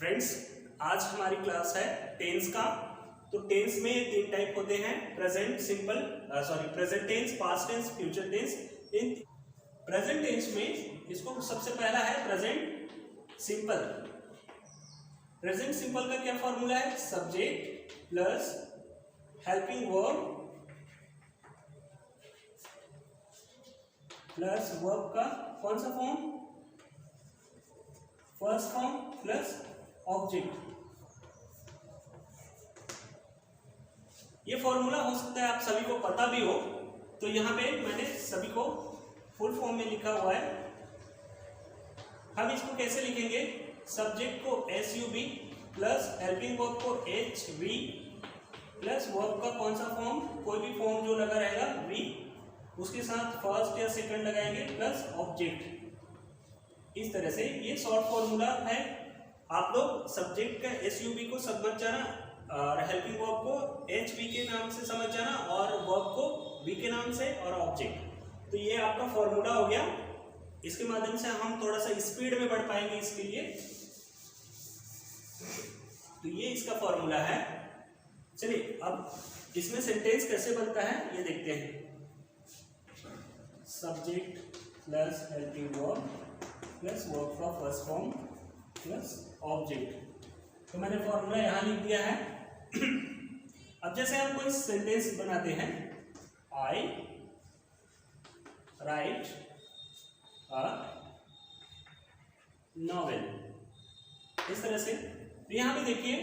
Friends, आज हमारी class है टेंस का। तो टेंस में तीन टाइप होते हैं, present simple present tense, past tense, future tense. In present tense में इसको सबसे पहला है प्रेजेंट सिंपल। प्रेजेंट सिंपल का क्या फॉर्मूला है? Subject plus helping verb plus verb का कौन सा form? First form plus object. ये फॉर्मूला हो सकता है आप सभी को पता भी हो, तो यहाँ पे मैंने सभी को फुल फॉर्म में लिखा हुआ है। हम इसको कैसे लिखेंगे? सब्जेक्ट को SUB प्लस हेल्पिंग वर्ब को HV प्लस वर्ब का कौन सा फॉर्म? कोई भी फॉर्म जो लगा रहेगा V, उसके साथ फर्स्ट या सेकंड लगाएंगे प्लस ऑब्जेक्ट। इस तरह से ये शॉर्ट फॉर्मूला है। आप लोग सब्जेक्ट का SUB को समझ जाना और हेल्पिंग वर्ब को HV के नाम से समझ जाना और वर्ब को V के नाम से और ऑब्जेक्ट। तो ये आपका फॉर्मूला हो गया। इसके माध्यम से हम थोड़ा सा स्पीड में बढ़ पाएंगे इसके लिए। तो ये इसका फॉर्मूला है। चलिए अब इसमें सेंटेंस कैसे बनता है ये देखते हैं। Subject plus helping verb plus verb का फर्स्ट फॉर्म प्लस ऑब्जेक्ट। तो मैंने फॉर्मूला यहाँ लिख दिया है। अब जैसे हम कोई सेंटेंस बनाते हैं, आई राइट अ नॉवेल, इस तरह से। तो यहाँ पे देखिए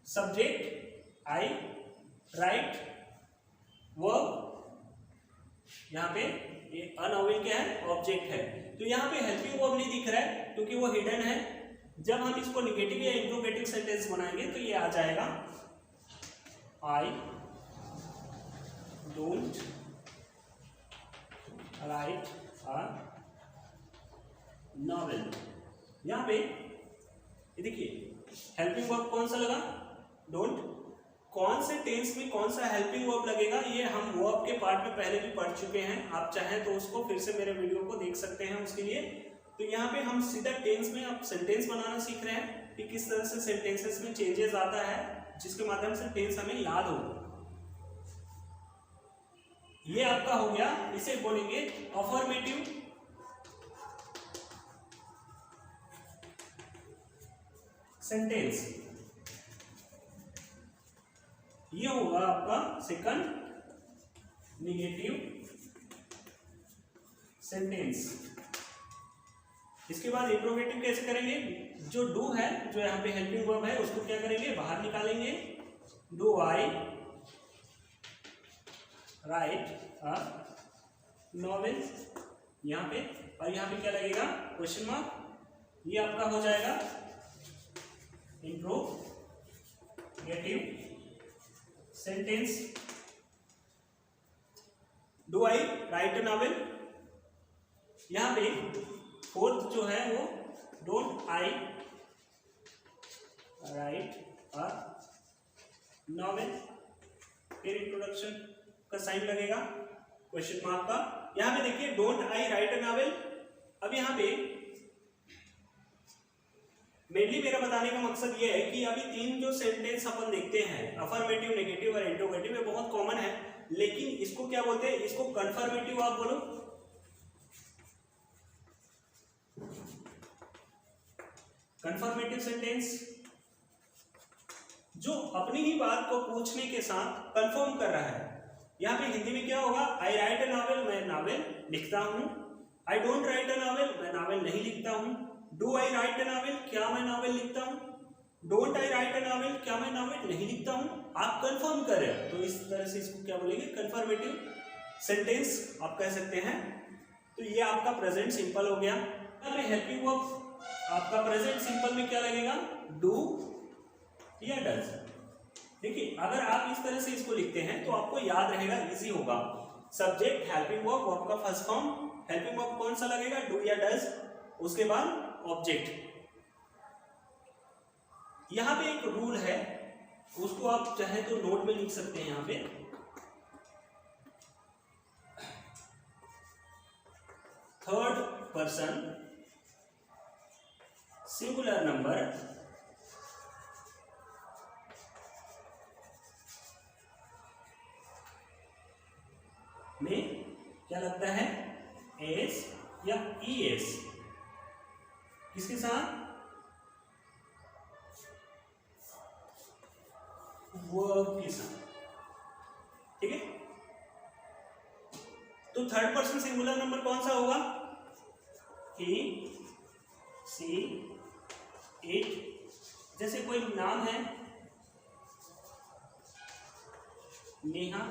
सब्जेक्ट आई राइट वर्ब, यहाँ पे ये अ नॉवेल क्या है? ऑब्जेक्ट है। तो यहाँ पे हेल्पिंग वर्ब नहीं दिख रहा है क्योंकि वो हिडन है। जब हम इसको निगेटिव या इंट्रोगेटिव सेंटेंस बनाएंगे तो ये आ जाएगा I don't write a novel. यहाँ पे ये देखिए हेल्पिंग वर्ब कौन सा लगा? डोंट। कौन से टेंस में कौन सा हेल्पिंग वर्ब लगेगा ये हम वर्ब के पार्ट में पहले भी पढ़ चुके हैं। आप चाहें तो उसको फिर से मेरे वीडियो को देख सकते हैं उसके लिए। तो यहाँ पे हम सीधा टेंस में अब सेंटेंस बनाना सीख रहे हैं कि किस तरह से सेंटेंसेस में चेंजेस आता है, जिसके माध्यम से टेंस हमें याद हो। ये आपका हो गया। इसे बोलेंगे अफर्मेटिव सेंटेंस। ये होगा आपका सेकंड निगेटिव सेंटेंस। इसके बाद इंट्रोगेटिव कैसे करेंगे? जो डू है, जो यहाँ पे हेल्पिंग वर्ब है, उसको क्या करेंगे? बाहर निकालेंगे। Do I right a novel, यहाँ पे, और यहाँ पे क्या लगेगा? Question mark. ये आपका हो जाएगा interrogative sentence. Do I right a novel, यहाँ पे फोर्थ जो है वो don't I right a novel, फिर इंट्रोडक्शन का साइन लगेगा क्वेश्चन मार्क का। यहाँ पे देखिए don't I right a novel. अब यहाँ पे मेनली मेरा बताने का मकसद ये है कि अभी तीन जो सेंटेंस अपन देखते हैं, अफर्मेटिव, नेगेटिव और इंट्रोगेटिव, ये बहुत कॉमन है। लेकिन इसको क्या बोलते हैं? इसको कन्फर्मेटिव आप बोलो। कन्फर्मेटिव सेंटेंस जो अपनी ही बात को पूछने के साथ कंफर्म कर रहा है। यहाँ पे हिंदी में क्या होगा? आई राइट अ नॉवेल, मैं नॉवेल लिखता हूँ। I don't write a novel, मैं नॉवेल नहीं लिखता हूँ। Do I right a novel, क्या मैं नॉवेल लिखता हूँ? Don't I right a novel, क्या मैं नॉवेल नहीं लिखता हूँ? आप कंफर्म कर रहे हो, तो इस तरह से इसको क्या बोलेंगे? कन्फर्मेटिव सेंटेंस आप कह सकते हैं। तो ये आपका प्रेजेंट सिंपल हो गया। यहाँ पे हेल्पिंग वर्ब आपका प्रेजेंट सिंपल में क्या लगेगा? डू या डज। देखिए अगर आप इस तरह से इसको लिखते हैं तो आपको याद रहेगा, इजी होगा। सब्जेक्ट हेल्पिंग वर्ब, वर्ब का फर्स्ट फॉर्म, हेल्पिंग वर्ब कौन सा लगेगा? डू या डज, उसके बाद ऑब्जेक्ट। यहां पे एक रूल है, उसको आप चाहे तो नोट में लिख सकते हैं। यहां पे थर्ड पर्सन सिंगुलर नंबर क्या लगता है, एस या ई एस, किसके साथ, वर्ब के साथ। ठीक है, तो थर्ड पर्सन सिंगुलर नंबर कौन सा होगा, ही सी इट। जैसे कोई नाम है नेहा,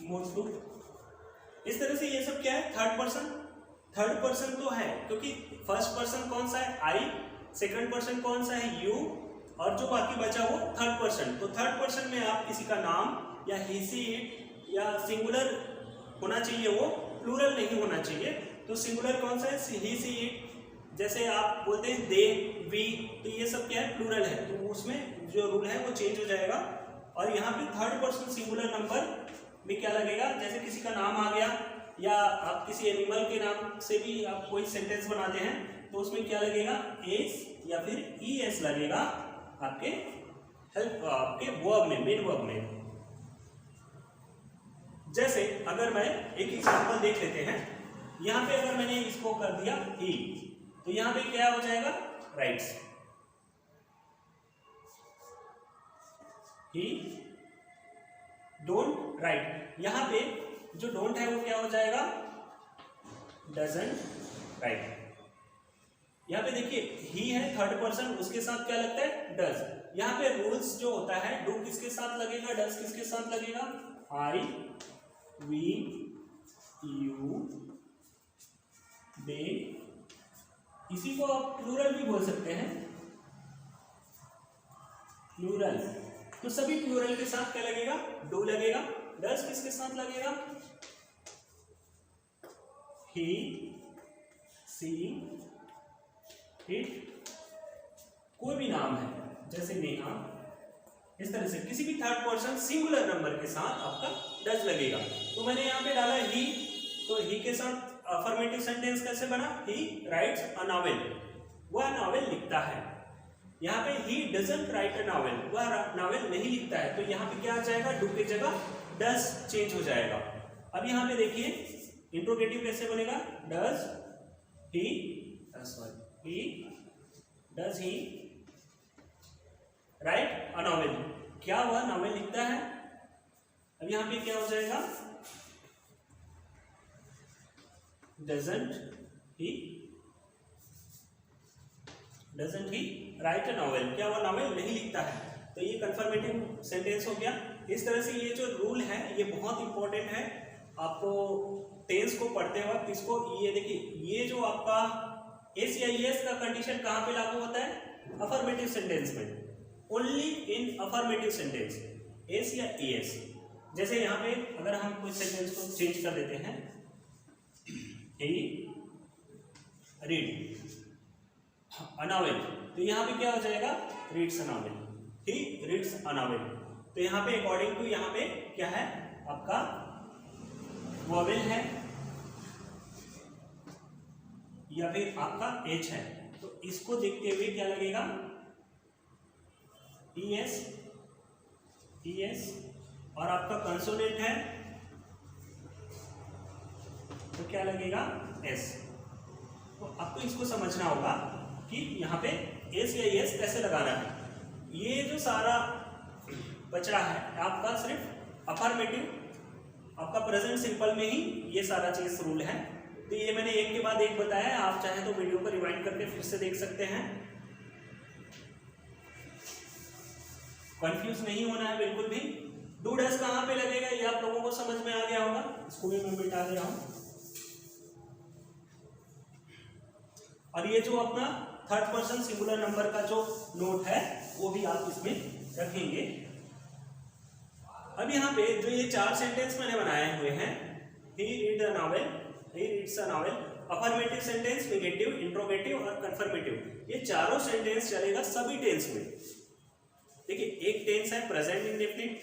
मोटू, इस तरह से ये सब क्या है, थर्ड पर्सन। थर्ड पर्सन तो है क्योंकि फर्स्ट पर्सन कौन सा है, आई, सेकंड पर्सन कौन सा है, यू, और जो बाकी बचा वो थर्ड पर्सन। तो थर्ड पर्सन में आप किसी का नाम या ही सी इट या सिंगुलर होना चाहिए, वो प्लूरल नहीं होना चाहिए। तो सिंगुलर कौन सा है, ही सी इट। जैसे आप बोलते हैं दे, वी, तो ये सब क्या है, प्लूरल है, तो उसमें जो रूल है वो चेंज हो जाएगा। और यहाँ पे थर्ड पर्सन सिंगुलर नंबर में क्या लगेगा, जैसे किसी का नाम आ गया या आप किसी एनिमल के नाम से भी आप कोई सेंटेंस बनाते हैं, तो उसमें क्या लगेगा, एस या फिर ई एस लगेगा आपके हेल्प, आपके वर्ब में, मेन वर्ब में। जैसे अगर मैं एक एग्जांपल देख लेते हैं, यहाँ पे अगर मैंने इसको कर दिया ही, तो यहाँ पे क्या हो जाएगा, राइट्स, ही डोंट राइट। यहाँ पे जो डोंट है वो क्या हो जाएगा, डजंट राइट। यहाँ पे देखिए ही है थर्ड पर्सन, उसके साथ क्या लगता है, डज। यहाँ पे रूल्स जो होता है, डू किसके साथ लगेगा, डज किसके साथ लगेगा, आई, वी, यू, दे। इसी को आप प्लूरल भी बोल सकते हैं, प्लूरल। तो सभी प्लूरल के साथ क्या लगेगा, डू लगेगा। डज किसके साथ लगेगा, ही, सी, इट। कोई भी नाम है जैसे नेहा, इस तरह से किसी भी थर्ड पर्सन सिंगुलर नंबर के साथ आपका डज लगेगा। तो मैंने यहाँ पे डाला ही, तो ही के साथ अफर्मेटिव सेंटेंस कैसे बना, ही राइट्स अ नॉवेल, वह नॉवेल लिखता है। यहाँ पे he doesn't right a novel, वह नॉवेल नहीं लिखता है, तो यहाँ पे क्या आ जाएगा, डू की जगह डज चेंज हो जाएगा। अब यहाँ पे देखिए इंट्रोगेटिव कैसे बनेगा, does he, sorry, he does he write a novel, क्या वह नॉवेल लिखता है। अब यहाँ पे क्या हो जाएगा, doesn't he write a novel, क्या वह नॉवेल नहीं लिखता है। तो ये कंफर्मेटिव सेंटेंस हो गया। इस तरह से ये जो रूल है ये बहुत इंपॉर्टेंट है आपको टेंस को पढ़ते वक्त। इसको ये देखिए, ये जो आपका एस या एस का कंडीशन कहाँ पे लागू होता है, अफर्मेटिव सेंटेंस में, only in affirmative sentence, S या एस। जैसे यहाँ पे अगर हम कुछ सेंटेंस को चेंज कर देते हैं, ही रीड अ नॉवेल, तो यहाँ पे क्या हो जाएगा, reads a novel, he reads a novel. तो यहाँ पे अकॉर्डिंग टू यहाँ पे क्या है आपका वोवेल है या फिर आपका एच है, तो इसको देखते हुए क्या लगेगा, ई एस, और आपका कंसोनेंट है तो क्या लगेगा, एस। तो आपको इसको समझना होगा कि यहाँ पे एस या एस कैसे लगाना है। ये जो सारा बचा है आपका सिर्फ अफर्मेटिव, आपका प्रेजेंट सिंपल में ही ये सारा चीज रूल है। तो ये मैंने एक के बाद एक बताया है, आप चाहे तो वीडियो को रिवाइंड करके फिर से देख सकते हैं। कंफ्यूज नहीं होना है बिल्कुल भी। डू डज कहाँ पे लगेगा ये आप लोगों को समझ में आ गया होगा, इसको भी मैं मिटा दे रहा हूं। और ये जो अपना थर्ड पर्सन सिंगुलर नंबर का जो नोट है वो भी आप इसमें रखेंगे। अब यहाँ पे जो ये चार सेंटेंस मैंने बनाए हुए हैं, he read a novel, he reads a novel, affirmative sentence, negative, interrogative और कंफर्मेटिव, ये चारों सेंटेंस चलेगा सभी टेंस में। देखिए एक टेंस है प्रेजेंट इंडेफिनिट,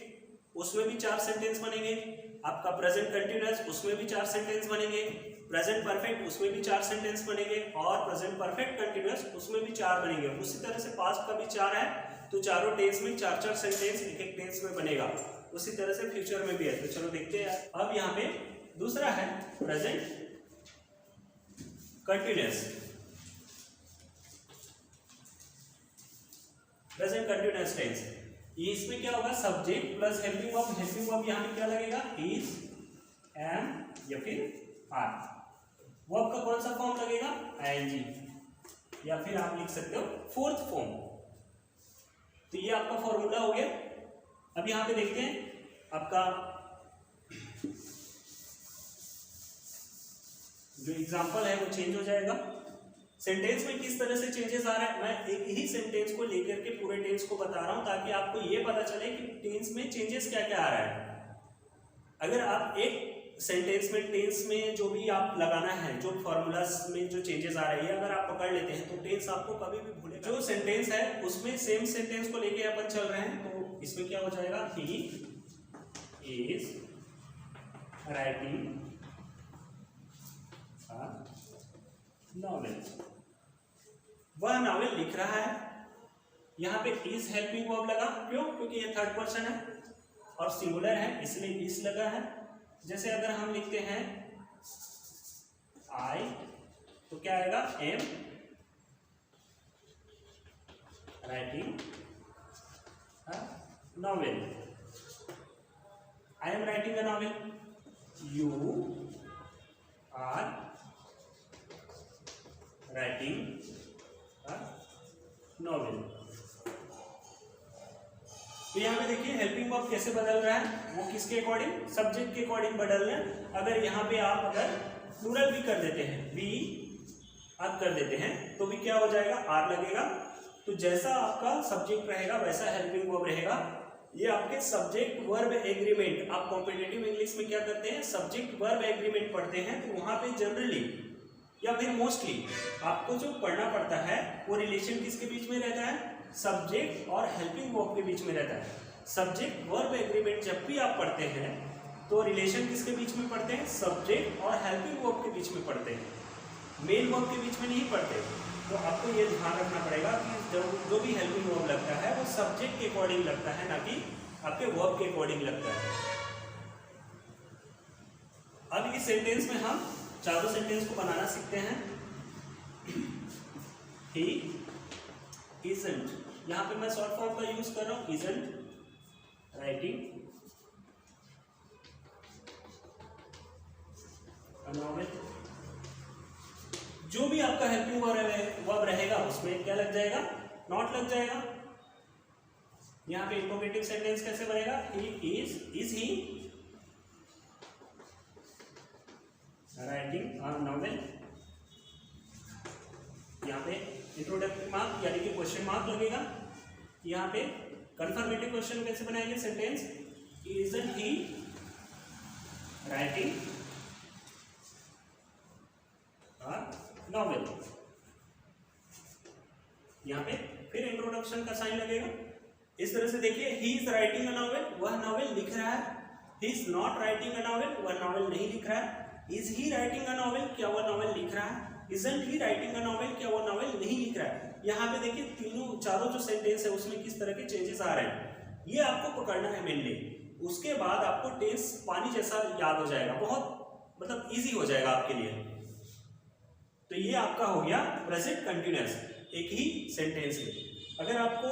उसमें भी चार सेंटेंस बनेंगे। आपका प्रेजेंट कंटिन्यूअस, उसमें भी चार सेंटेंस बनेंगे। प्रेजेंट परफेक्ट, उसमें भी चार सेंटेंस बनेंगे। और प्रेजेंट परफेक्ट कंटिन्यूअस, उसमें भी चार बनेंगे। उसी तरह से पास्ट का भी चार है। तो चारों टेंस में 4-4 सेंटेंस एक एक टेंस में बनेगा। उसी तरह से फ्यूचर में भी है। तो चलो देखते हैं। अब यहाँ पे दूसरा है present continuous. Present continuous tense, इसमें क्या होगा, subject plus helping verb. Helping verb यहाँ पे क्या लगेगा, इज, एम या फिर आर। वर्ब का कौन सा फॉर्म लगेगा, आईएनजी, या फिर आप लिख सकते हो फोर्थ फॉर्म। तो ये आपका फॉर्मूला हो गया। अब यहाँ पे देखते हैं आपका जो एग्जाम्पल है वो चेंज हो जाएगा। सेंटेंस में किस तरह से चेंजेस आ रहा है, मैं एक ही सेंटेंस को लेकर के पूरे टेंस को बता रहा हूं ताकि आपको ये पता चले कि टेंस में चेंजेस क्या क्या आ रहा है। अगर आप एक सेंटेंस में टेंस में जो भी आप लगाना है, जो फॉर्मूलाज में जो चेंजेस आ रही है, अगर आप पकड़ लेते हैं तो टेंस आपको कभी भी भूलेगा। जो सेंटेंस है उसमें सेम सेंटेंस को लेके अपन चल रहे हैं, तो इसमें क्या हो जाएगा, ही इज राइटिंग नॉवेल, वह नॉवेल लिख रहा है। यहाँ पे इज हेल्पिंग वर्ब लगा, क्यों, क्योंकि ये थर्ड पर्सन है और सिंगुलर है इसलिए इज लगा है। जैसे अगर हम लिखते हैं आई, तो क्या आएगा, am writing novel, I am writing a novel, you are writing novel. तो यहाँ पे देखिए हेल्पिंग वर्ब कैसे बदल रहा है, वो किसके अकॉर्डिंग, सब्जेक्ट के अकॉर्डिंग बदल रहे हैं। अगर यहाँ पे आप अगर प्लूरल भी कर देते हैं, बी आप कर देते हैं, तो भी क्या हो जाएगा, आर लगेगा। तो जैसा आपका सब्जेक्ट रहेगा वैसा हेल्पिंग वर्ब रहेगा। ये आपके सब्जेक्ट वर्ब एग्रीमेंट, आप कॉम्पिटिटिव इंग्लिश में क्या करते हैं, सब्जेक्ट वर्ब एग्रीमेंट पढ़ते हैं, तो वहां पे जनरली या फिर मोस्टली आपको जो पढ़ना पड़ता है वो रिलेशन किसके बीच में रहता है, सब्जेक्ट और हेल्पिंग वर्ब के बीच में रहता है। सब्जेक्ट वर्ब एग्रीमेंट जब भी आप पढ़ते हैं तो रिलेशन किसके बीच में पढ़ते हैं, सब्जेक्ट और हेल्पिंग वर्ब के बीच में पढ़ते हैं, मेन वर्ब के बीच में नहीं पढ़ते। तो आपको ये ध्यान रखना पड़ेगा कि जो भी हेल्पिंग वर्ब लगता है वो सब्जेक्ट के अकॉर्डिंग लगता है, ना कि आपके वर्ब के अकॉर्डिंग लगता है। अब इस सेंटेंस में हम चारों सेंटेंस को बनाना सीखते हैं। ही इजंट, यहाँ पे मैं शॉर्ट फॉर्म का यूज कर रहा हूँ, इजंट राइटिंग अ नॉवेल। जो भी आपका हेल्पिंग वर्ब रहेगा उसमें क्या लग जाएगा, नॉट लग जाएगा। यहाँ पे इंट्रोगेटिव सेंटेंस कैसे बनेगा, he is he writing a novel. यहाँ पे इंट्रोडक्टरी मार्क यानी कि क्वेश्चन मार्क लगेगा। यहाँ पे कंफर्मेटिव क्वेश्चन कैसे बनाएंगे, sentence isn't he writing a novel. यहाँ पे फिर इंट्रोडक्शन का साइन लगेगा। इस तरह से देखिए, he is writing a novel, वह नॉवेल लिख रहा है। He is not writing a novel, वह नॉवेल नहीं लिख रहा है। Is he writing a novel, क्या वह नॉवेल लिख रहा है। Isn't he writing a novel, क्या वह नॉवेल नहीं लिख रहा है। यहाँ पे देखिए तीनों चारों जो सेंटेंस है उसमें किस तरह के चेंजेस आ रहे हैं, ये आपको पकड़ना है मेनली। उसके बाद आपको टेंस पानी जैसा याद हो जाएगा, बहुत मतलब इजी हो जाएगा आपके लिए। तो ये आपका हो गया प्रेजेंट कंटिन्यूअस एक ही सेंटेंस में। अगर आपको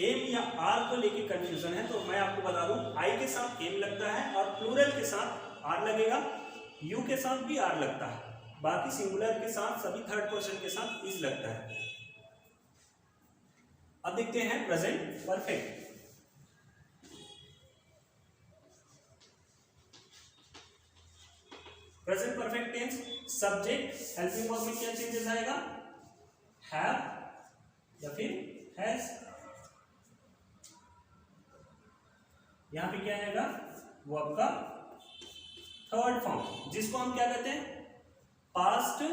एम या आर को लेके कंफ्यूजन है तो मैं आपको बता दूं, आई के साथ एम लगता है और प्लूरल के साथ आर लगेगा, यू के साथ भी आर लगता है, बाकी सिंगुलर के साथ सभी थर्ड पर्सन के साथ इज लगता है। अब देखते हैं present perfect. Present perfect tense, subject helping verb में क्या चेंजेस आएगा, हैव या फिर हैज। यहां पे क्या आएगा, वर्ब का थर्ड फॉर्म, जिसको हम क्या कहते हैं, पास्ट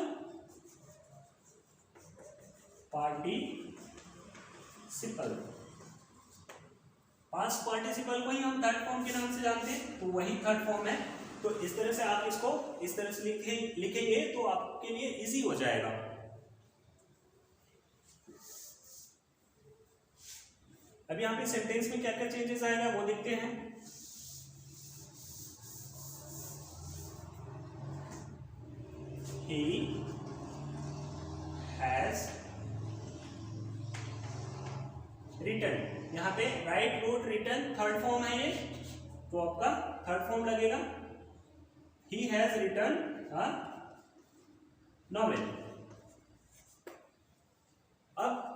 पार्टिसिपल। पास्ट पार्टिसिपल को ही हम थर्ड फॉर्म के नाम से जानते हैं, तो वही थर्ड फॉर्म है। तो इस तरह से आप इसको इस तरह से लिखेंगे तो आपके लिए इजी हो जाएगा। अब यहाँ पे सेंटेंस में क्या क्या चेंजेस आएगा वो देखते हैं। He has written, यहाँ पे write, wrote, written third form है ये, तो आपका थर्ड फॉर्म लगेगा। He has written a novel। अब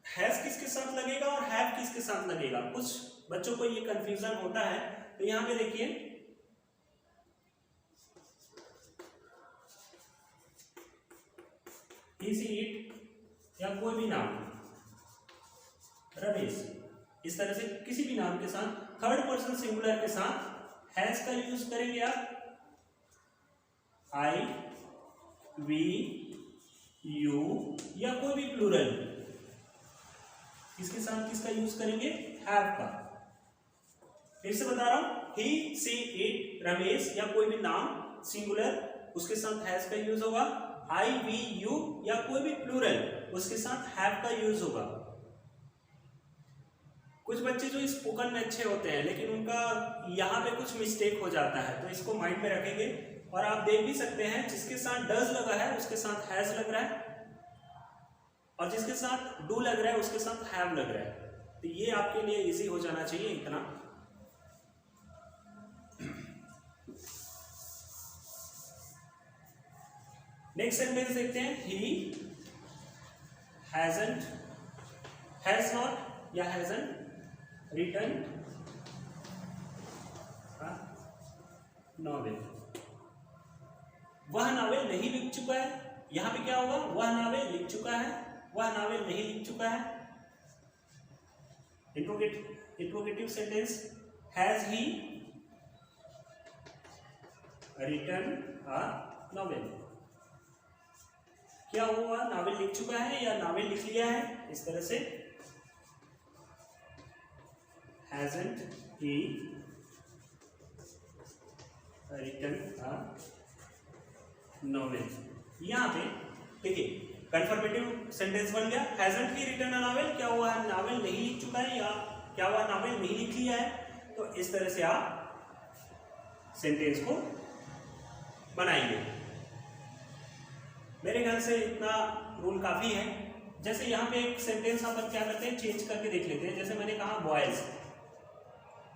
हैज किसके साथ लगेगा और हैव किसके साथ लगेगा, कुछ बच्चों को ये कंफ्यूजन होता है। तो यहां पे देखिए इट या कोई भी नाम, रमेश, इस तरह से किसी भी नाम के साथ थर्ड पर्सन सिंगुलर के साथ हैज का यूज करेंगे आप। आई, वी, यू या कोई भी प्लूरल, इसके साथ किसका यूज करेंगे, हैव का। फिर से बता रहा हूं, ही, सी, इट, रमेश या कोई भी नाम सिंगुलर, उसके साथ हैज का यूज होगा। आई, वी, यू या कोई भी प्लूरल, उसके साथ हैव का यूज होगा। कुछ बच्चे जो स्पोकन में अच्छे होते हैं लेकिन उनका यहाँ पे कुछ मिस्टेक हो जाता है, तो इसको माइंड में रखेंगे। और आप देख भी सकते हैं जिसके साथ डज लगा है उसके साथ हैज लग रहा है, और जिसके साथ डू लग रहा है उसके साथ हैव लग रहा है। तो ये आपके लिए इजी हो जाना चाहिए इतना। नेक्स्ट सेंटेंस देखते हैं, ही हैजंट, हैज नॉट या हैजंट रिटन नॉवेल, वह नावल नहीं लिख चुका है। यहां पे क्या होगा, वह नावल लिख चुका है, वह नावल नहीं लिख चुका है। Interrogative sentence, has he written a novel, क्या हुआ, नावल लिख चुका है या नावल लिख लिया है, इस तरह से। Hasn't he written a novel, यहाँ पे देखिए कंफर्मेटिव सेंटेंस बन गया। Hasn't he written a novel, क्या हुआ है, नावल नहीं लिख चुका है या क्या हुआ, नावल नहीं लिख लिया है। तो इस तरह से आप सेंटेंस को बनाएंगे। मेरे ख्याल से इतना रूल काफी है। जैसे यहाँ पे एक सेंटेंस अपन क्या करते हैं, चेंज करके देख लेते हैं। जैसे मैंने कहा बॉयज,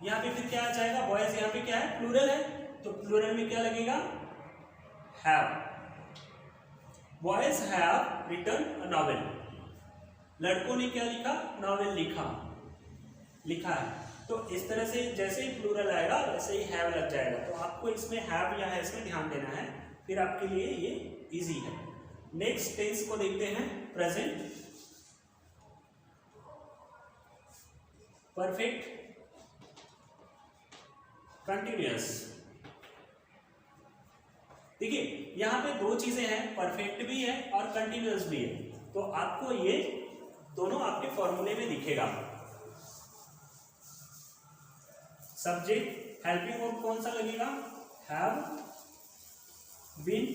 यहाँ पे फिर क्या आ जाएगा, बॉयज यहाँ पे क्या है, प्लूरल है, तो प्लूरल में क्या लगेगा, have. Boys have written a novel, लड़कों ने क्या लिखा, नॉवेल लिखा है। तो इस तरह से जैसे ही प्लूरल आएगा वैसे ही हैव लग जाएगा। तो आपको इसमें हैव या हैज में ध्यान देना है, फिर आपके लिए ये इजी है। नेक्स्ट टेंस को देखते हैं, प्रेजेंट परफेक्ट कंटिन्यूअस। देखिए यहां पे दो चीजें हैं, परफेक्ट भी है और कंटिन्यूअस भी है। तो आपको ये दोनों आपके फॉर्मूले में दिखेगा। सब्जेक्ट हेल्पिंग वर्ब कौन सा लगेगा, हैव बीन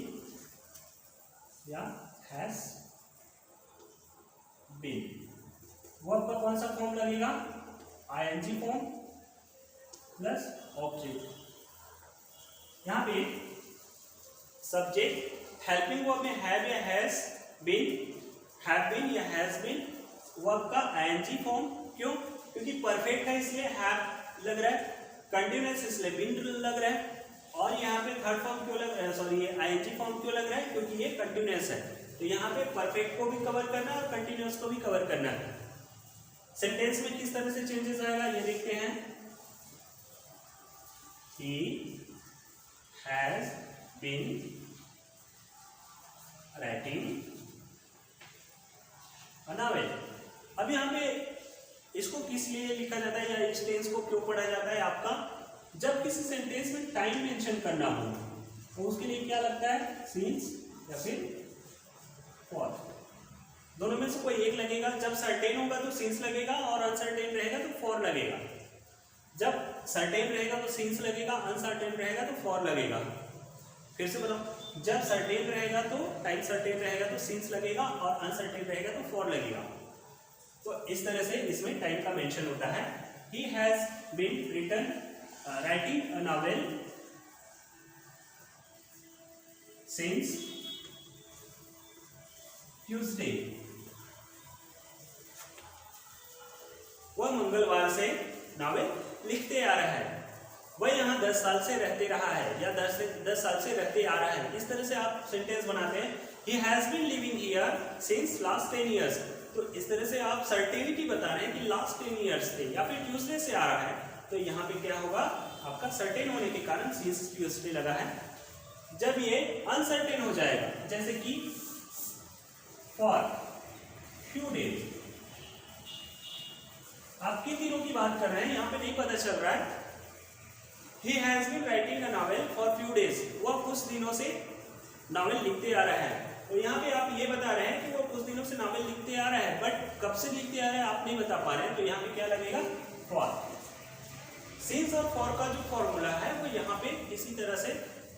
या हैज बीन। वर्ब का कौन सा फॉर्म लगेगा, आईएनजी फॉर्म प्लस ऑब्जेक्ट। यहां पे सब्जेक्ट हेल्पिंग वर्ब में हैव या हैज बीन, हैव बीन या हैज बीन। वर्ब का आईएनजी फॉर्म, क्यों, क्योंकि परफेक्ट है इसलिए हैव लग रहा है, कंटिन्यूअस इसलिए बीन लग रहा है, और यहाँ पे थर्ड फॉर्म क्यों लग रहा है, सॉरी ये आईएनजी फॉर्म क्यों लग रहा है, क्योंकि ये कंटिन्यूअस है। तो यहाँ पे परफेक्ट को भी कवर करना है और कंटिन्यूअस को भी कवर करना है। सेंटेंस में किस तरह से चेंजेस आएगा ये देखते हैं। He has been writing a novel। अब यहाँ पे इसको किस लिए लिखा जाता है या इस टेंस को क्यों पढ़ा जाता है, आपका जब किसी सेंटेंस में टाइम मेंशन करना हो तो उसके लिए क्या लगता है, सिंस या फिर फॉर। दोनों में से कोई एक लगेगा। जब सर्टेन होगा तो सिंस लगेगा और अनसर्टेन रहेगा तो फॉर लगेगा। जब सर्टेन रहेगा तो सिंस लगेगा, अनसर्टेन रहेगा तो फॉर लगेगा। फिर से बताओ, जब सर्टेन रहेगा तो टाइम सर्टेन रहेगा तो सिंस लगेगा और अनसर्टेन रहेगा तो फॉर लगेगा। तो इस तरह से इसमें टाइम का मेंशन होता है। He has been written writing a novel since Tuesday. वह मंगलवार से नावल लिखते आ रहा है। वह यहाँ 10 साल से रहते रहा है या 10 साल से रहते आ रहा है। इस तरह से आप सेंटेंस बनाते हैं। He has been living here since last 10 years। तो इस तरह से आप सर्टेनिटी बता रहे हैं कि लास्ट 10 years थे या फिर ट्यूसडे से आ रहा है। तो यहाँ पे क्या होगा, आपका सर्टेन होने के कारण सिंस ट्यूसडे लगा है। जब ये अनसर्टेन हो जाएगा, जैसे कि फॉर फ्यू डेज, आप किन दिनों की बात कर रहे हैं यहाँ पे नहीं पता चल रहा है। He has been writing a novel for few days। वह कुछ दिनों से नावल लिखते आ रहा है। तो यहाँ पे आप ये बता रहे हैं कि वो कुछ दिनों से नावल लिखते आ रहा है, बट कब से लिखते आ रहा है आप नहीं बता पा रहे हैं। तो यहाँ पे क्या लगेगा, फॉर। सिंस और फॉर का जो फॉर्मूला है वो यहाँ पे इसी तरह से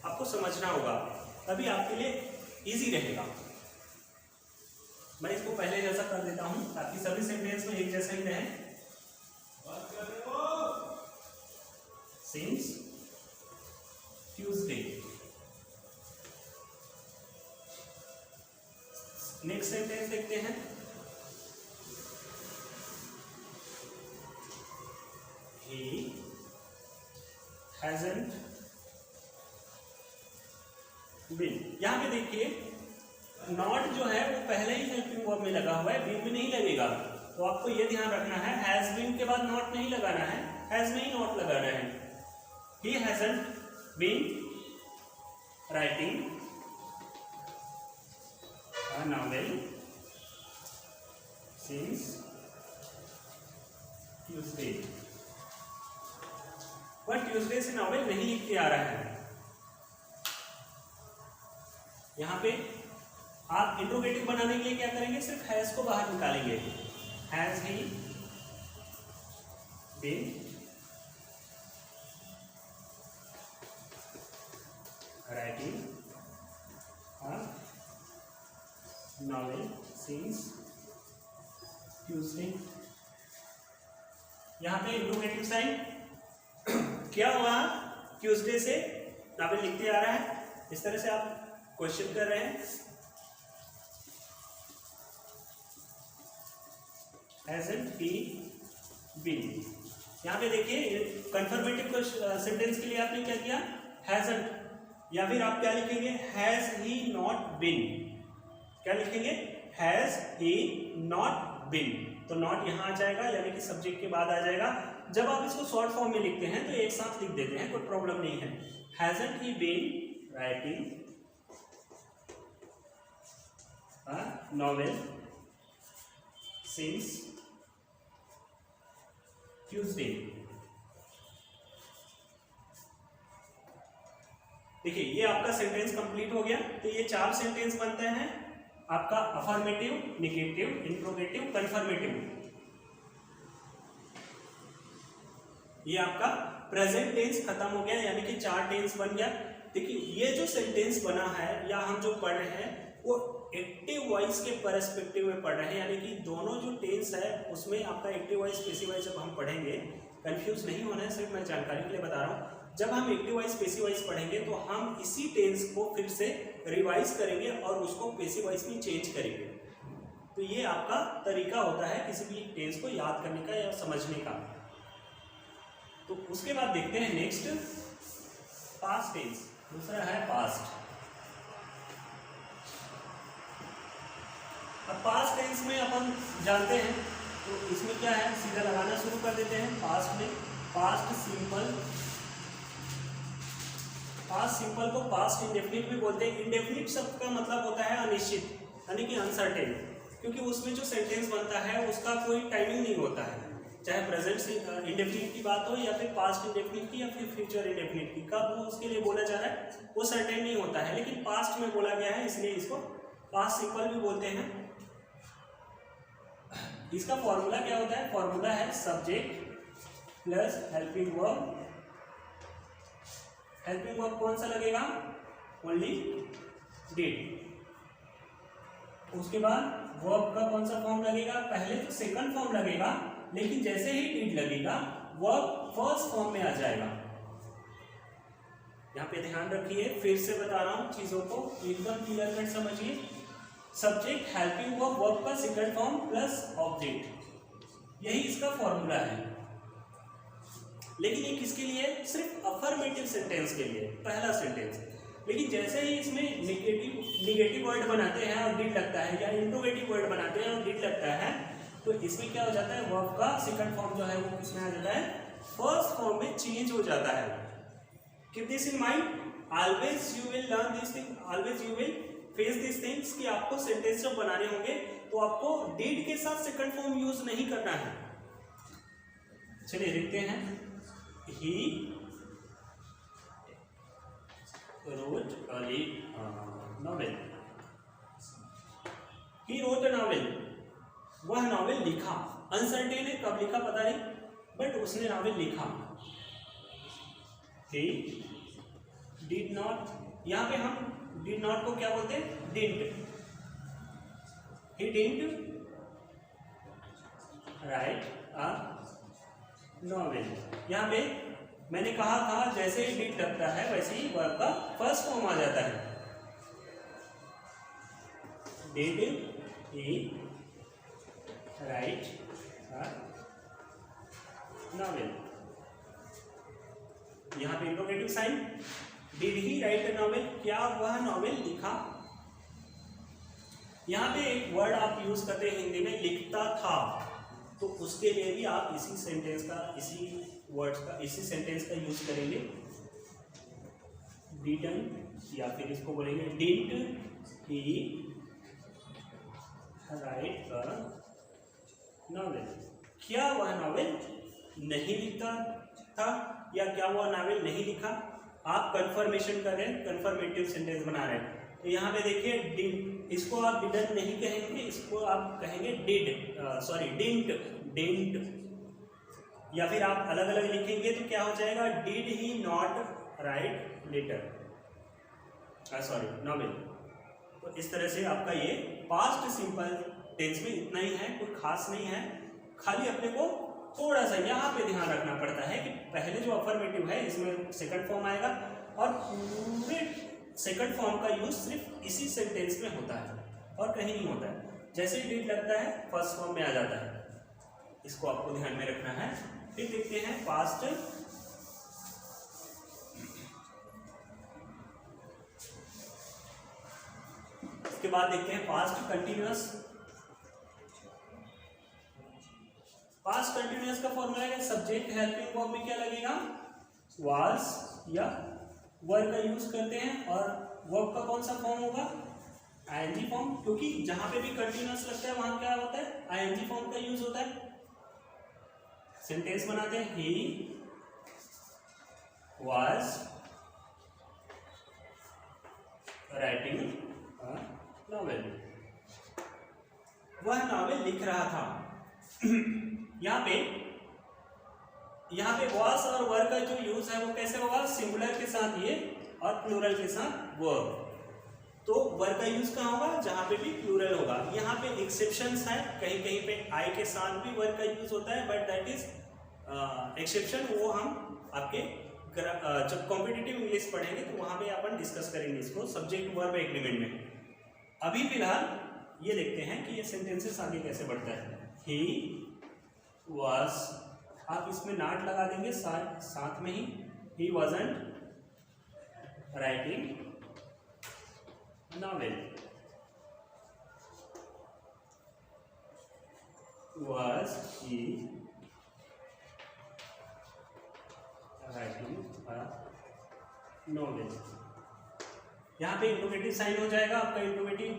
आपको समझना होगा, तभी आपके लिए इजी रहेगा। मैं इसको पहले जैसा कर देता हूं ताकि सभी सेंटेंस में एक जैसा ही रहे। Since Tuesday. नेक्स्ट सेंटेंस देखते हैं। He hasn't been। यहाँ पे देखिए नॉट जो है वो पहले ही हेल्पिंग वर्ब में लगा हुआ है, बीन में नहीं लगेगा। तो आपको ये ध्यान रखना है, हैज बीन के बाद नॉट नहीं लगाना है, हैज में ही नॉट लगाना है। He hasn't been writing a novel since Tuesday। वह ट्यूसडे से नॉवेल नहीं लिख के आ रहा है। यहाँ पे आप इंट्रोगेटिव बनाने के लिए क्या करेंगे, सिर्फ हैज को बाहर निकालेंगे। Has he been writing a novel since Tuesday. यहाँ पे इंट्रोगेटिव साइन क्या हुआ, ट्यूसडे से नावल लिखते आ रहा है। इस तरह से आप क्वेश्चन कर रहे हैं। Hasn't he been। यहाँ पे देखिए कंफर्मेटिव सेंटेंस के लिए आपने क्या किया, hasn't, या फिर आप क्या लिखेंगे, has he not been। क्या लिखेंगे, has he not been। तो नॉट यहाँ आ जाएगा, यानी कि सब्जेक्ट के बाद आ जाएगा। जब आप इसको शॉर्ट फॉर्म में लिखते हैं तो एक साथ लिख देते हैं, कोई प्रॉब्लम नहीं है। Hasn't he been writing a novel since Tuesday। देखिए ये आपका सेंटेंस कंप्लीट हो गया। तो ये 4 सेंटेंस बनते हैं आपका, अफर्मेटिव, नेगेटिव, इंट्रोगेटिव, कन्फर्मेटिव। ये आपका प्रेजेंट टेंस खत्म हो गया, यानी कि 4 टेंस बन गया। देखिए ये जो सेंटेंस बना है या हम जो पढ़ रहे हैं वो एक्टिव वॉइस के परस्पेक्टिव में पढ़ रहे हैं, यानी कि दोनों जो टेंस है उसमें आपका एक्टिव वॉइस पैसिव वॉइस जब हम पढ़ेंगे, कंफ्यूज नहीं होना है, सिर्फ मैं जानकारी के लिए बता रहा हूँ। जब हम एक्टिव वॉइस पैसिव वॉइस पढ़ेंगे तो हम इसी टेंस को फिर से रिवाइज करेंगे और उसको पैसिव वॉइस में चेंज करेंगे। तो ये आपका तरीका होता है किसी भी टेंस को याद करने का या समझने का। तो उसके बाद देखते हैं नेक्स्ट पास्ट टेंस। दूसरा है पास्ट। अब पास्ट टेंस में अपन जानते हैं तो इसमें क्या है, सीधा लगाना शुरू कर देते हैं। पास्ट में पास्ट सिंपल, पास्ट सिंपल को पास्ट इंडेफिनिट भी बोलते हैं। इंडेफिनिट शब्द का मतलब होता है अनिश्चित, यानी कि अनसर्टेन, क्योंकि उसमें जो सेंटेंस बनता है उसका कोई टाइमिंग नहीं होता है। चाहे प्रेजेंट से इंडेफिनिट की बात हो या फिर पास्ट इंडेफिनिट की या फिर फ्यूचर इंडेफिनिट की, कब वो उसके लिए बोला जा रहा है वो सर्टेन नहीं होता है, लेकिन पास्ट में बोला गया है इसलिए इसको पास्ट सिंपल भी बोलते हैं। इसका फॉर्मूला क्या होता है, फॉर्मूला है subject plus helping verb. Helping verb कौन सा लगेगा, ओनली डिड। उसके बाद वर्ब का कौन सा फॉर्म लगेगा, पहले तो सेकंड फॉर्म लगेगा, लेकिन जैसे ही डिड लगेगा वर्ब फर्स्ट फॉर्म में आ जाएगा। यहाँ पे ध्यान रखिए, फिर से बता रहा हूं चीजों को एकदम क्लियर कट समझिए। सब्जेक्ट हेल्पिंग वर्ब, वर्ब का सेकंड फॉर्म प्लस ऑब्जेक्ट, यही इसका फॉर्मूला है। लेकिन ये किसके लिए, सिर्फ अफर्मेटिव सेंटेंस के लिए, पहला सेंटेंस। लेकिन जैसे ही इसमें निगेटिव वर्ड बनाते हैं और डिड लगता है, या इंट्रोगेटिव वर्ड बनाते हैं और डिड लगता है, तो इसमें क्या हो जाता है, वर्ब का सेकंड फॉर्म जो है वो किसमें आ जाता है, फर्स्ट फॉर्म में चेंज हो जाता है। Keep this in mind, always you will learn this thing, always you will face this things कि आपको सेंटेंस जब बनाने होंगे तो आपको डिड के साथ सेकंड फॉर्म यूज नहीं करना है। चलिए देखते हैं, ही wrote a novel, he wrote a novel, वह नॉवेल लिखा, अनसर्टेन है कब लिखा पता नहीं, बट उसने नॉवेल लिखा। he did not, यहाँ पे हम did not को क्या बोलते हैं, didn't, he didn't write a novel। यहाँ पे मैंने कहा था जैसे ही डिड लगता है वैसे ही वर्ब का फर्स्ट फॉर्म आ जाता है। Did he write a novel, यहाँ पे interrogative sign, did he write a novel, क्या वह नॉवेल लिखा। यहाँ पे एक वर्ड आप यूज करते हैं हिंदी में, लिखता था, तो उसके लिए भी आप इसी सेंटेंस का, इसी वर्ड्स का, इसी सेंटेंस का यूज करेंगे। डिडंट, या फिर इसको बोलेंगे didn't he write a novel, क्या वह नॉवेल नहीं लिखता था, या क्या वह नॉवेल नहीं लिखा। आप कंफर्मेशन कर रहे हैं, कंफर्मेटिव सेंटेंस बना रहे हैं। तो यहाँ पे देखिए डिड, इसको आप डिडंट नहीं कहेंगे, इसको आप कहेंगे डिड, सॉरी डिडंट, या फिर आप अलग अलग लिखेंगे तो क्या हो जाएगा, did he not write letter, sorry novel. तो इस तरह से आपका ये पास्ट सिंपल टेंस में इतना ही है, कोई खास नहीं है, खाली अपने को थोड़ा सा यहाँ पे ध्यान रखना पड़ता है कि पहले जो अफर्मेटिव है इसमें सेकंड फॉर्म आएगा, और पूरे सेकंड फॉर्म का यूज सिर्फ इसी सेंटेंस में होता है और कहीं नहीं होता है। जैसे ही डिड लगता है फर्स्ट फॉर्म में आ जाता है, इसको आपको ध्यान में रखना है। फिर देखते हैं पास्ट, इसके बाद देखते हैं पास्ट कंटिन्यूअस। पास्ट कंटिन्यूअस का फॉर्मूला है, सब्जेक्ट हेल्पिंग वर्ब में क्या लगेगा, वाज या वर का यूज करते हैं, और वर्ब का कौन सा फॉर्म होगा, आईएनजी फॉर्म, क्योंकि जहां पे भी कंटिन्यूअस लगता है वहां क्या होता है, आईएनजी फॉर्म का यूज होता है। सेंटेंस बनाते हैं, he was writing a novel, वह नॉवेल लिख रहा था। यहाँ पे वाज और वर का जो यूज है वो कैसे होगा, सिंगुलर के साथ ये और प्लूरल के साथ वर्ब। तो वर का यूज कहाँ होगा, जहां पे भी प्लूरल होगा। यहाँ पे एक्सेप्शंस है, कहीं कहीं पे आई के साथ भी वर का यूज होता है, बट दैट इज एक्सेप्शन, वो हम आपके जब कॉम्पिटिटिव इंग्लिश पढ़ेंगे तो वहां पे अपन डिस्कस करेंगे इसको सब्जेक्ट वर्ब एग्रीमेंट में। अभी फिलहाल ये देखते हैं कि ये सेंटेंसेस आगे कैसे बढ़ता है। ही वाज, आप इसमें नॉट लगा देंगे साथ में ही, he wasn't writing novel, was he writing a novel। यहाँ पे इंट्रोगेटिव साइन हो जाएगा, आपका इंट्रोगेटिव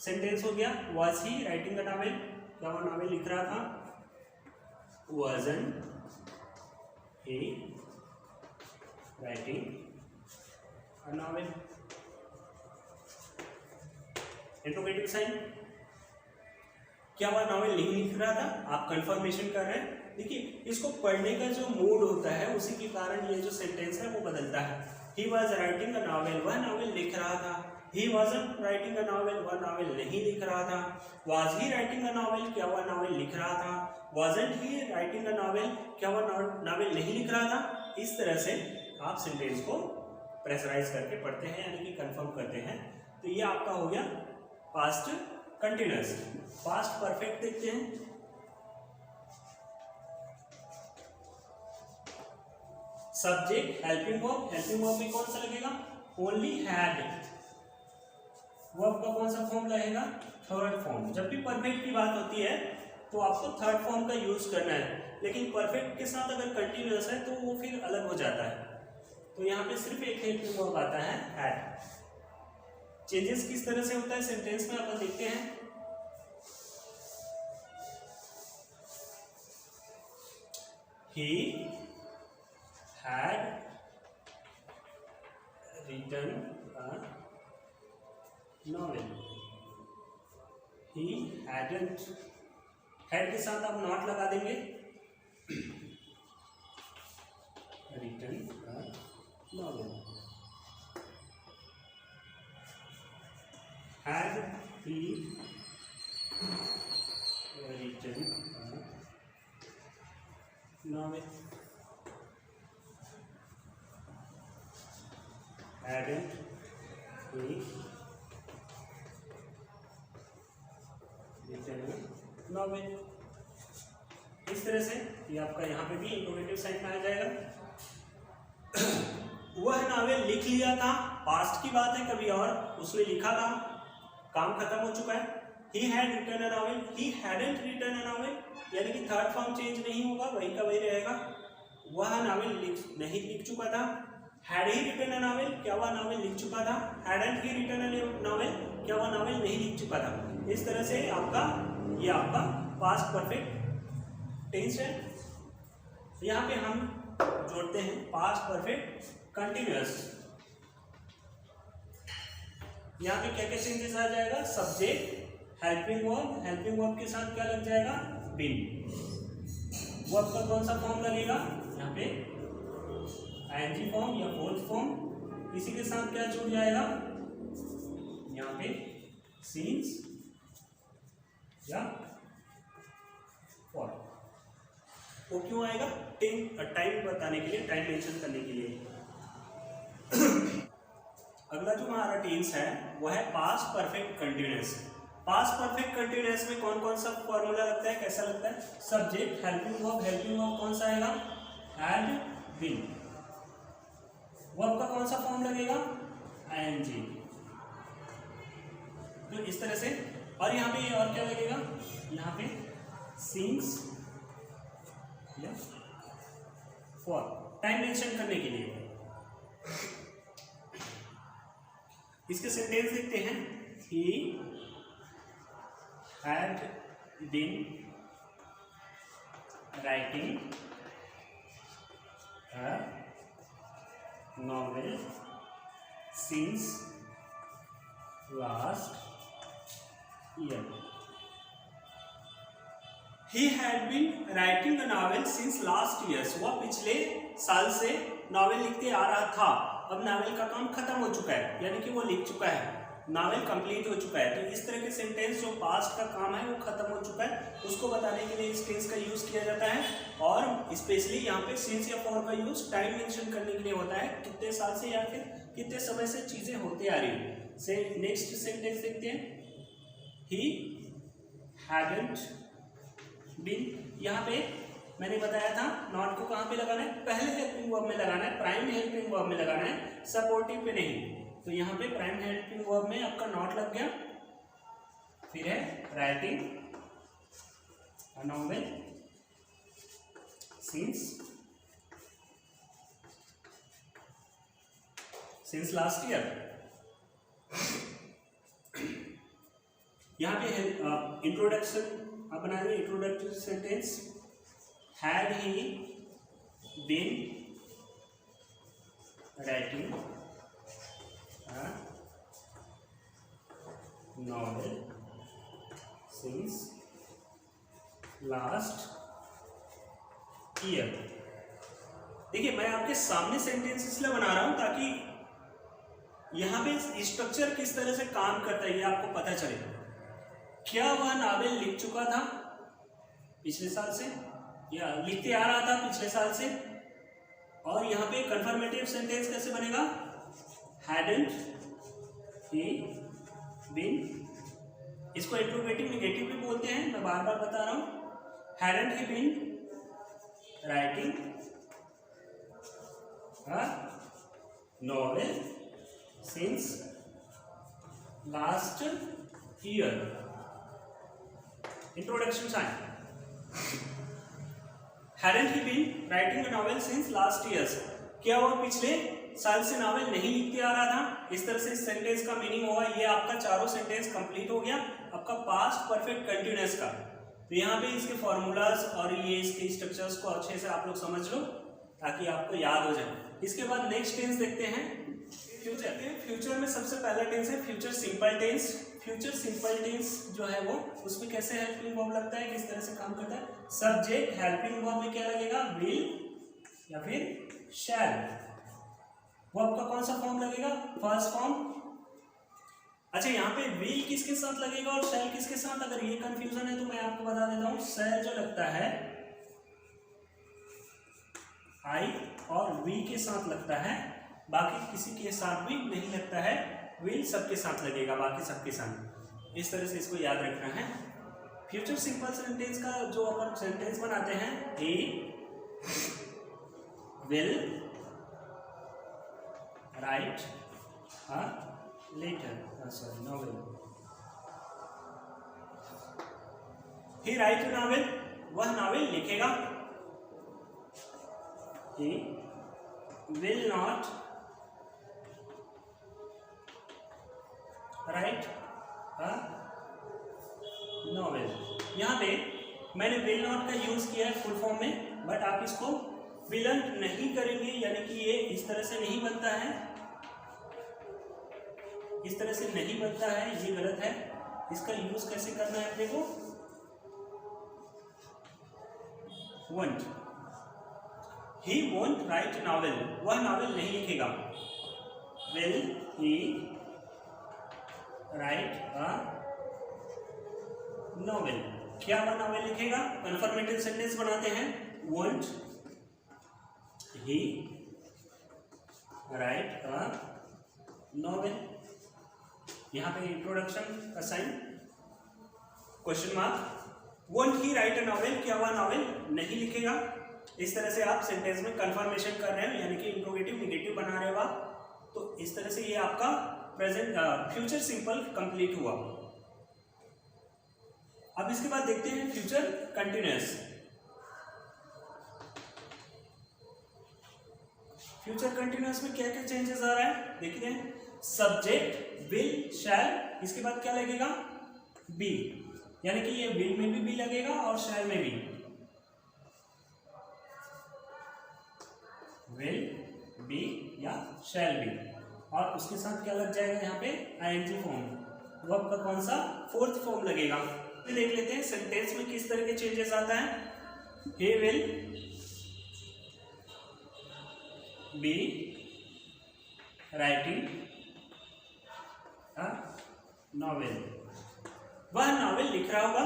सेंटेंस हो गया। was he writing a novel, क्या वो नॉवेल लिख रहा था, wasn't he writing a novel, interrogative sign, क्या वह नॉवेल नहीं लिख रहा था, आप कंफर्मेशन कर रहे हैं। देखिए इसको पढ़ने का जो मूड होता है उसी के कारण ये जो सेंटेंस है वो बदलता है। He was writing a novel, वह नॉवेल लिख रहा था। ही वॉजंट राइटिंग अ नॉवेल, वह नॉवेल नहीं लिख रहा था। Was he writing a novel, क्या वह नॉवेल लिख रहा था। Wasn't he writing a novel, क्या वह नॉवेल नहीं लिख रहा था। इस तरह से आप सेंटेंस को प्रेशराइज करके पढ़ते हैं, यानी कि कंफर्म करते हैं। तो ये आपका हो गया पास्ट कंटिन्यूअस। पास्ट परफेक्ट देखते हैं। Subject helping verb, helping verb में कौन सा लगेगा, ओनली हैड। वर्ब का कौन सा फॉर्म लगेगा, थर्ड फॉर्म। जब भी परफेक्ट की बात होती है तो आपको थर्ड फॉर्म का यूज करना है, लेकिन परफेक्ट के साथ अगर कंटिन्यूअस है तो वो फिर अलग हो जाता है। तो यहाँ पे सिर्फ एक हेल्पिंग वर्ब आता है, हैड। चेंजेस किस तरह से होता है सेंटेंस में अपन देखते हैं। He had written a novel. He hadn't, had के साथ आप नॉट लगा देंगे, written a novel. Had he written a novel? Hadn't he written a novel? इस तरह से ये आपका यहाँ पे भी इंट्रोगेटिव साइन में आ जाएगा। वह नावेल लिख लिया था, पास्ट की बात है, कभी और उसने लिखा था, काम खत्म हो चुका है। He had written a novel, he hadn't written a novel, यानी कि थर्ड फॉर्म चेंज नहीं होगा, वही का वही रहेगा। वह नावेल नहीं लिख चुका था। Had he written a novel, क्या वह नावेल लिख चुका था। Hadn't he written a novel, क्या वह नावेल नहीं लिख चुका था। इस तरह से आपका ये आपका पास्ट परफेक्ट टेंस है। यहाँ पे हम जोड़ते हैं पास्ट परफेक्ट कंटिन्यूअस। यहाँ पे क्या क्या चेंजेस आ जाएगा, subject helping verb, helping verb के साथ क्या लग जाएगा, बीन। वर्ब का कौन सा फॉर्म लगेगा, यहाँ पे आईएनजी फॉर्म या फोर्थ फॉर्म। इसी के साथ क्या जुड़ जाएगा, यहाँ पे सीन्स या फॉर। वो क्यों आएगा, टाइम बताने के लिए, टाइम मेंशन करने के लिए। अगला जो हमारा टेंस है वो है past perfect continuous. Past perfect continuous में कौन कौन सा फॉर्मूला लगता है, कैसा लगता है, subject helping verb, helping verb कौन सा आएगा, हैड बीन। वर्ब का कौन सा फॉर्म लगेगा, आईएनजी। तो इस तरह से, और यहाँ पे और क्या लगेगा, यहाँ पे सिंस या फॉर, टाइम मेंशन करने के लिए। इसके सेंटेंस देखते हैं। He had been writing a novel since last year. He had been writing a novel since last year. वह पिछले साल से नॉवेल लिखते आ रहा था। अब नावल का काम खत्म हो चुका है, यानी कि वो लिख चुका है, नावल कंप्लीट हो चुका है। तो इस तरह के सेंटेंस जो पास्ट का काम है वो खत्म हो चुका है, उसको बताने के लिए इस टेंस का यूज किया जाता है। और स्पेशली यहाँ पे सिंस या फॉर का यूज टाइम मेंशन करने के लिए होता है, कितने साल से या फिर कितने समय से चीजें होते आ रही है। से नेक्स्ट सेंटेंस देखते हैं। ही हैडंट बीन, यहाँ पे मैंने बताया था नॉट को कहाँ पे लगाना है, पहले हेल्पिंग वर्ब में लगाना है, प्राइम हेल्पिंग वर्ब में लगाना है, सपोर्टिव पे नहीं। तो यहाँ पे प्राइम हेल्पिंग वर्ब में आपका नॉट लग गया। फिर है writing a novel since last year. यहाँ पे इंट्रोडक्शन आप बनाएंगे, introductory sentence. Had he been writing a novel since last year? देखिए मैं आपके सामने सेंटेंस इसलिए बना रहा हूं ताकि यहाँ पे स्ट्रक्चर किस तरह से काम करता है ये आपको पता चले। क्या वह नावल लिख चुका था पिछले साल से या लिखते आ रहा था पिछले साल से, और यहाँ पे कंफर्मेटिव सेंटेंस कैसे बनेगा, हैडंट ही बीन, इसको इंट्रोगेटिव नेगेटिव भी बोलते हैं, मैं बार बार बता रहा हूँ। Hadn't he been writing a novel since last year. Introduction sign, Hadn't he been writing a novel since last years? क्या वो पिछले साल से नावल नहीं लिखते आ रहा था। इस तरह से इस सेंटेंस का मीनिंग होगा, ये आपका चारों सेंटेंस कंप्लीट हो गया आपका पास्ट परफेक्ट कंटिन्यूअस का। तो यहाँ पे इसके फॉर्मूलाज और ये इसके स्ट्रक्चर्स को अच्छे से आप लोग समझ लो ताकि आपको याद हो जाए। इसके बाद नेक्स्ट टेंस देखते हैं फ्यूचर। फ्यूचर में सबसे पहला टेंस है future simple tense. Future simple tense जो है वो उसमें कैसे हेल्पिंग वर्ब लगता है, किस तरह से काम करता है। सब्जेक्ट हेल्पिंग वर्ब में क्या लगेगा, विल या फिर शैल। वर्ब का कौन सा फॉर्म लगेगा, फर्स्ट फॉर्म। अच्छा यहाँ पे विल किसके साथ लगेगा और शैल किसके साथ, अगर ये कंफ्यूजन है तो मैं आपको बता देता हूँ। शैल जो लगता है आई और वी के साथ लगता है, बाकी किसी के साथ भी नहीं लगता है। विल सबके साथ लगेगा, बाकी सबके साथ। इस तरह से इसको याद रखना है। फ्यूचर सिंपल सेंटेंस का जो अपन सेंटेंस बनाते हैं, he will write a letter, sorry novel. He write novel, वह नॉवेल लिखेगा। He will not write a novel. यहाँ पे मैंने विल नॉट का यूज किया है फुल फॉर्म में, बट आप इसको विलंट नहीं करेंगे, यानी कि ये इस तरह से नहीं बनता है, इस तरह से नहीं बनता है, ये गलत है। इसका यूज कैसे करना है अपने को, won't. He won't write novel, वह नॉवेल नहीं लिखेगा। Will he write a novel, क्या वह नॉवेल लिखेगा। कन्फर्मेटिव सेंटेंस बनाते हैं, won't he write a novel. यहाँ पे इंट्रोडक्शन का sign question mark, won't he write a novel, क्या वह नॉवेल नहीं लिखेगा। इस तरह से आप सेंटेंस में कन्फर्मेशन कर रहे हो, यानी कि इंट्रोगेटिव निगेटिव बना रहे हो आप। तो इस तरह से ये आपका प्रेजेंट फ्यूचर सिंपल कंप्लीट हुआ। अब इसके बाद देखते हैं फ्यूचर कंटिन्यूअस। फ्यूचर कंटिन्यूअस में क्या क्या चेंजेस आ रहा है देखते हैं। सब्जेक्ट विल शैल, इसके बाद क्या लगेगा, बी, यानी कि ये विल में भी बी लगेगा और शैल में भी। विल बी या शैल बी, और उसके साथ क्या लग जाएगा यहाँ पे, आईएनजी फॉर्म। वर्ब का कौन सा, फोर्थ फॉर्म लगेगा। तो देख लेते हैं सेंटेंस में किस तरह के चेंजेस आता है। He will be writing a novel, वह नॉवेल लिख रहा होगा।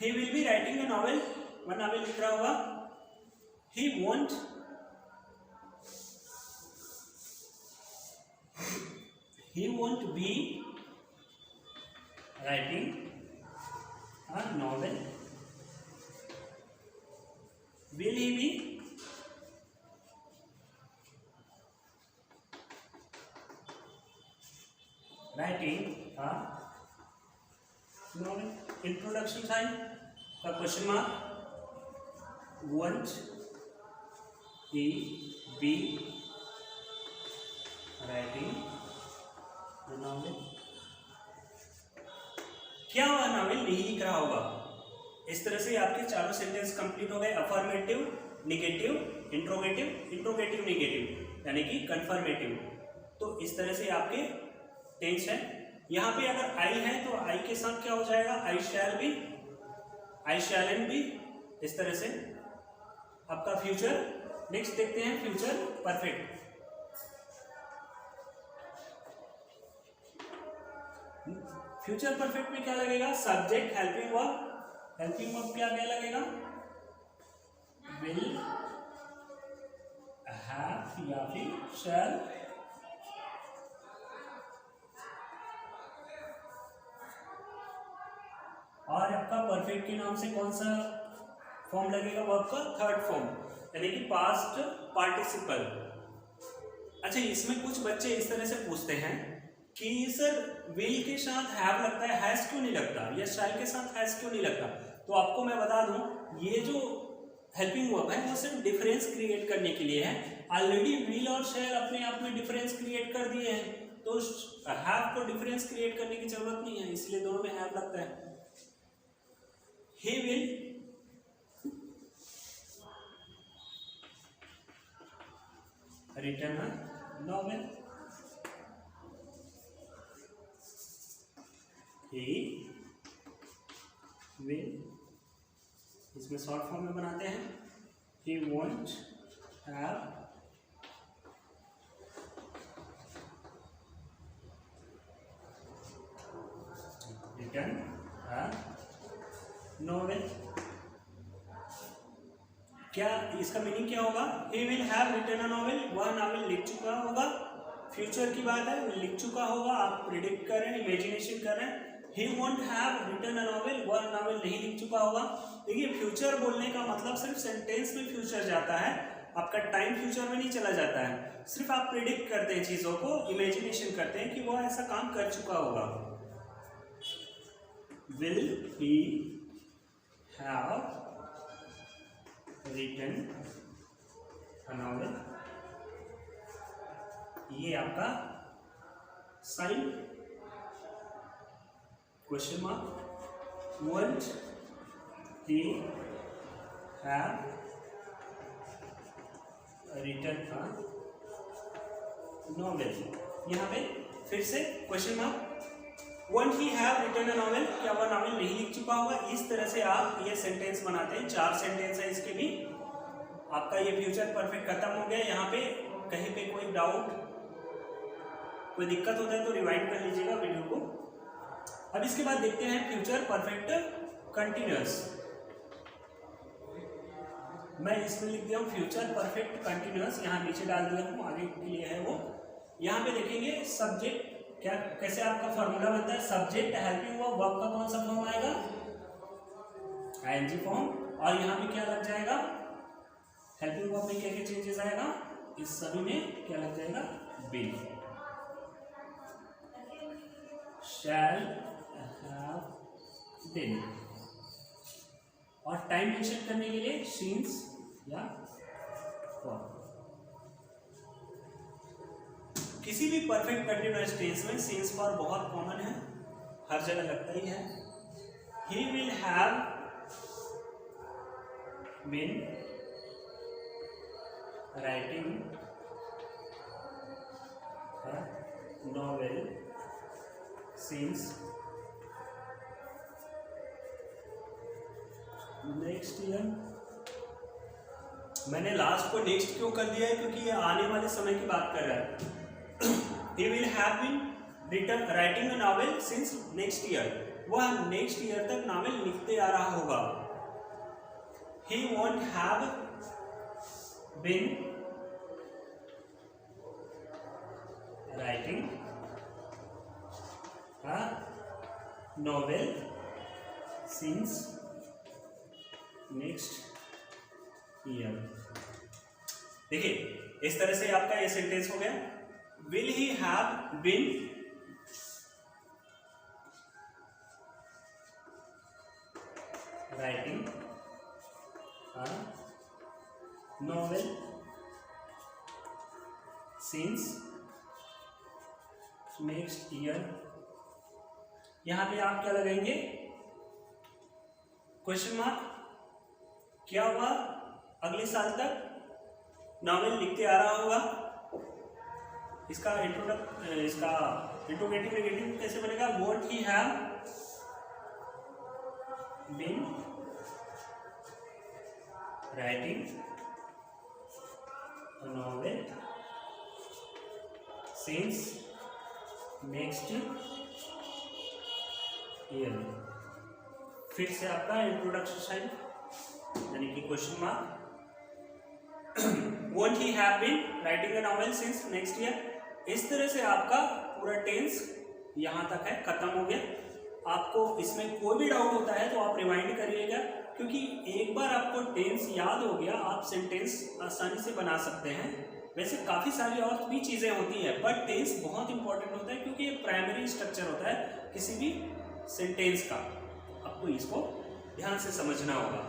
He will be writing a novel, वह नॉवेल लिख रहा होगा। ही want be writing a novel. Will he be writing a novel? Introduction sign का question mark, won't he be writing novel, क्या वह नॉवेल नहीं लिख रहा होगा। इस तरह से आपके चारों सेंटेंस कंप्लीट हो गए। Affirmative, negative, interrogative, interrogative negative, यानी कि कंफर्मेटिव। तो इस तरह से आपके टेंस है। यहाँ पे अगर आई है तो आई के साथ क्या हो जाएगा, आई शैल बी, आई शैलन बी। इस तरह से आपका फ्यूचर। नेक्स्ट देखते हैं फ्यूचर परफेक्ट। फ्यूचर परफेक्ट में क्या लगेगा? Subject helping verb, helping verb क्या क्या लगेगा? विल हैव या फिर शैल। और आपका परफेक्ट के नाम से कौन सा फॉर्म लगेगा वर्ब का? थर्ड फॉर्म, यानी कि पास्ट पार्टिसिपल। अच्छा, इसमें कुछ बच्चे इस तरह से पूछते हैं कि सर विल के साथ हैव लगता है, हैज क्यों नहीं लगता, या शैल के साथ हैज क्यों नहीं लगता? तो आपको मैं बता दूं, ये जो हेल्पिंग वर्ब है वो सिर्फ डिफरेंस क्रिएट करने के लिए है। ऑलरेडी विल और शैल अपने आप में डिफरेंस क्रिएट कर दिए हैं, तो हैव को डिफरेंस क्रिएट करने की जरूरत नहीं है, इसलिए दोनों में हैव लगता है। He will return a novel. He will, इसमें शॉर्ट फॉर्म में बनाते हैं, he won't have written a novel। क्या इसका मीनिंग क्या होगा? he will have written a novel, वह नावल लिख चुका होगा। फ्यूचर की बात है, लिख चुका होगा, आप प्रिडिक्ट कर रहे हैं, इमेजिनेशन कर रहे हैं। he won't have written a novel, वह नावल नहीं लिख चुका होगा। देखिए, फ्यूचर बोलने का मतलब सिर्फ सेंटेंस में फ्यूचर जाता है, आपका टाइम फ्यूचर में नहीं चला जाता है। सिर्फ आप प्रिडिक्ट करते हैं, चीजों को इमेजिनेशन करते हैं कि वह ऐसा काम कर चुका होगा। will he have written a novel, ये आपका sign question mark. won't he have written a novel, यहाँ पे फिर से question mark. won't he have written a novel, क्या वह नॉवेल नहीं लिख चुका होगा? इस तरह से आप ये सेंटेंस बनाते हैं। 4 सेंटेंस है इसके भी। आपका ये फ्यूचर परफेक्ट खत्म हो गया। यहाँ पे कहीं पे कोई डाउट, कोई दिक्कत होता है तो रिवाइंड कर लीजिएगा वीडियो को। अब इसके बाद देखते हैं फ्यूचर परफेक्ट कंटिन्यूअस। मैं इसमें लिख दिया हूँ फ्यूचर परफेक्ट कंटिन्यूअस, यहाँ नीचे डाल दिया हूँ, आगे के लिए है वो। यहाँ पे देखेंगे सब्जेक्ट क्या, कैसे आपका फॉर्मूला बनता है? सब्जेक्ट हेल्पिंग वर्ब, वर्ब का कौन सा फॉर्म आएगा? ING form. और यहाँ पे क्या लग जाएगा? हेल्पिंग वर्ब में क्या क्या चेंजेस आएगा? इस सभी में क्या लग जाएगा? Will, shall have been. और टाइम मेंशन करने के लिए सिंस या फॉर। किसी भी परफेक्ट कंटिन्यूअस टेंस में सिंस फॉर बहुत कॉमन है, हर जगह लगता ही है। He will have been writing novel since next year. मैंने लास्ट को नेक्स्ट क्यों कर दिया है? क्योंकि ये आने वाले समय की बात कर रहा है। He will have been writing a novel since next year, वह नेक्स्ट ईयर तक नावल लिखते आ रहा होगा। He won't have been writing a novel since next year। देखिए, इस तरह से आपका ये सेंटेंस हो गया। Will he have been writing a novel since next year? यहां पे आप क्या लगाएंगे? Question mark. क्या हुआ? अगले साल तक नॉवेल लिखते आ रहा होगा। इसका इंट्रोगेटिव नेगेटिव कैसे बनेगा? Won't he have been writing a novel since next ये फिर से आपका इंट्रोडक्शन साइन यानी कि question mark. Won't he have been writing a novel since next year. इस तरह से आपका पूरा टेंस यहाँ तक है, खत्म हो गया। आपको इसमें कोई भी डाउट होता है तो आप रिमाइंड करिएगा, क्योंकि एक बार आपको टेंस याद हो गया आप सेंटेंस आसानी से बना सकते हैं। वैसे काफ़ी सारी और भी चीज़ें होती हैं, बट टेंस बहुत इंपॉर्टेंट होता है क्योंकि ये प्राइमरी स्ट्रक्चर होता है किसी भी सेंटेंस का। आपको इसको ध्यान से समझना होगा।